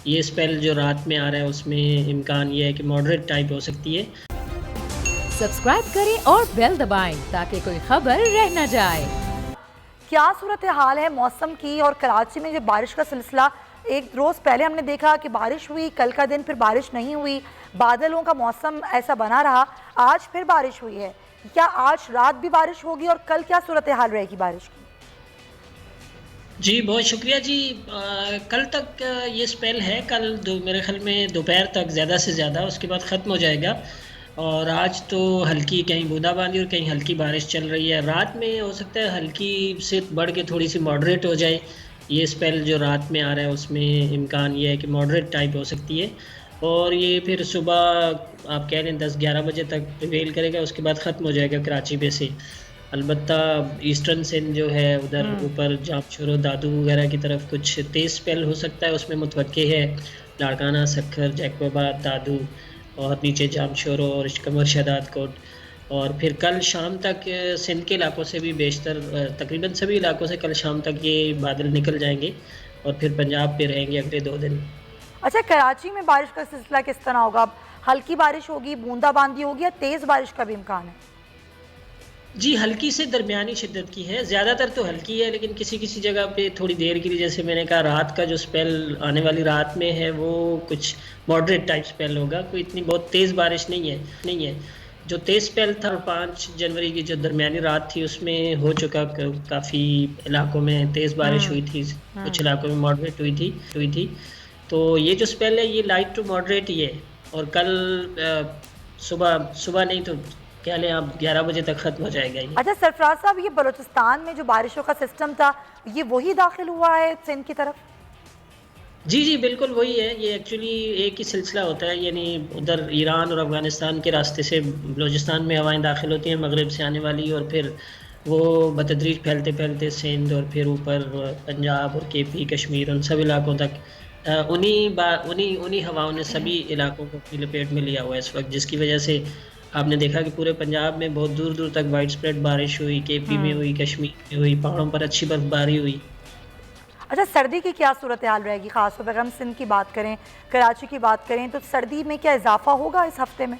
ये स्पेल जो रात में आ रहा है उसमें इम्कान ये है कि मॉडरेट टाइप हो सकती है। सब्सक्राइब करें और बेल दबाएं ताकि कोई खबर रह न जाए। क्या सूरत हाल है मौसम की? और कराची में जो बारिश का सिलसिला, एक रोज़ पहले हमने देखा कि बारिश हुई, कल का दिन फिर बारिश नहीं हुई, बादलों का मौसम ऐसा बना रहा, आज फिर बारिश हुई है। क्या आज रात भी बारिश होगी और कल क्या सूरत हाल रहेगी बारिश की? जी बहुत शुक्रिया जी। कल तक ये स्पेल है। कल मेरे ख्याल में दोपहर तक ज़्यादा से ज़्यादा, उसके बाद ख़त्म हो जाएगा। और आज तो हल्की कहीं बूंदाबांदी और कहीं हल्की बारिश चल रही है। रात में हो सकता है हल्की से बढ़ के थोड़ी सी मॉडरेट हो जाए। ये स्पेल जो रात में आ रहा है उसमें इम्कान ये है कि मॉडरेट टाइप हो सकती है। और ये फिर सुबह आप कह रहे हैं 10-11 बजे तक प्रिवेल करेगा, उसके बाद ख़त्म हो जाएगा कराची में से। अलबत्ता ईस्टर्न सिंध जो है उधर ऊपर जामशोरो दादू वगैरह की तरफ कुछ तेज़ स्पेल हो सकता है, उसमें मुतवक्के है लाड़काना, सखर, जैकोबाद, दादू और नीचे जामशोरो और कमर शदाद कोट। और फिर कल शाम तक सिंध के इलाकों से भी बेशतर तकरीबन सभी इलाकों से कल शाम तक ये बादल निकल जाएंगे और फिर पंजाब पे रहेंगे अगले 2 दिन। अच्छा, कराची में बारिश का सिलसिला किस तरह होगा? हल्की बारिश होगी, बूंदाबांदी होगी या तेज़ बारिश का भी इम्कान है? जी हल्की से दरमियानी शिद्दत की है, ज़्यादातर तो हल्की है, लेकिन किसी किसी जगह पे थोड़ी देर के लिए, जैसे मैंने कहा रात का जो स्पेल आने वाली रात में है वो कुछ मॉडरेट टाइप स्पेल होगा। कोई इतनी बहुत तेज़ बारिश नहीं है। जो तेज़ स्पेल था 5 जनवरी की जो दरमियानी रात थी उसमें हो चुका, काफ़ी इलाकों में तेज़ बारिश हुई थी, कुछ इलाकों में मॉडरेट हुई थी। तो ये जो स्पेल है ये लाइट टू मॉडरेट ही है। और कल सुबह सुबह नहीं तो क्या लें आप 11 बजे तक ख़त्म हो जाएगा ये। अच्छा सरफराज साहब, ये बलूचिस्तान में जो बारिशों का सिस्टम था, ये वही दाखिल हुआ है सिंध की तरफ? जी जी बिल्कुल वही है। ये एक्चुअली एक ही सिलसिला होता है, यानी उधर ईरान और अफ़गानिस्तान के रास्ते से बलूचिस्तान में हवाएं दाखिल होती हैं मगरिब से आने वाली, और फिर वो बतदरीज फैलते फैलते सिंध और फिर ऊपर पंजाब और केपी कश्मीर उन सब इलाकों तक उन्हीं उन्हीं हवाओं ने सभी इलाकों को अपनी लपेट में लिया हुआ है इस वक्त, जिसकी वजह से आपने देखा कि पूरे पंजाब में बहुत दूर दूर तक वाइड स्प्रेड बारिश हुई, केपी में हुई, कश्मीर में हुई, पहाड़ों पर अच्छी बर्फबारी हुई। अच्छा, सर्दी की क्या सूरत हाल रहेगी? ख़ासतौर पर अगर हम सिंध की बात करें, कराची की बात करें, तो सर्दी में क्या इजाफा होगा इस हफ्ते में?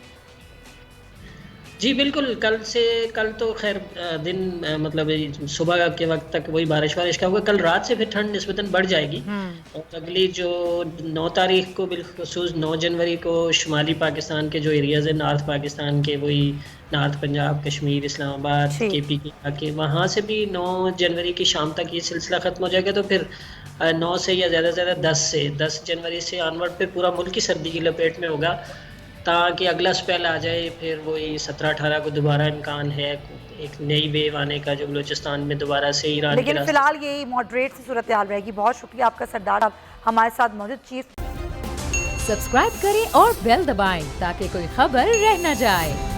जी बिल्कुल। कल तो खैर दिन मतलब सुबह के वक्त तक वही बारिश वारिश का होगा। कल रात से फिर ठंड निस्बतन बढ़ जाएगी। और अगली जो 9 तारीख को, बिलखुसूस 9 जनवरी को, शुमाली पाकिस्तान के जो एरियाज़ हैं नॉर्थ पाकिस्तान के, वही नॉर्थ पंजाब, कश्मीर, इस्लामाबाद, जी। केपी के इलाके, वहाँ से भी 9 जनवरी की शाम तक ये सिलसिला ख़त्म हो जाएगा। तो फिर 9 से या ज़्यादा से ज़्यादा 10 जनवरी से ऑनवर्ड फिर पूरा मुल्क की सर्दी की लपेट में होगा, ताकि अगला स्पेल आ जाए। फिर वही 17-18 को दोबारा इम्कान है एक नई वेव आने का, जो बलूचिस्तान में दोबारा से ईरान के लेकिन रास्ते फ़िलहाल यही मॉडरेट सी सूरत हाल रहेगी। बहुत शुक्रिया आपका सरदार, आप हमारे साथ मौजूद चीफ। सब्सक्राइब करें और बेल दबाएं ताकि कोई खबर रह न जाए।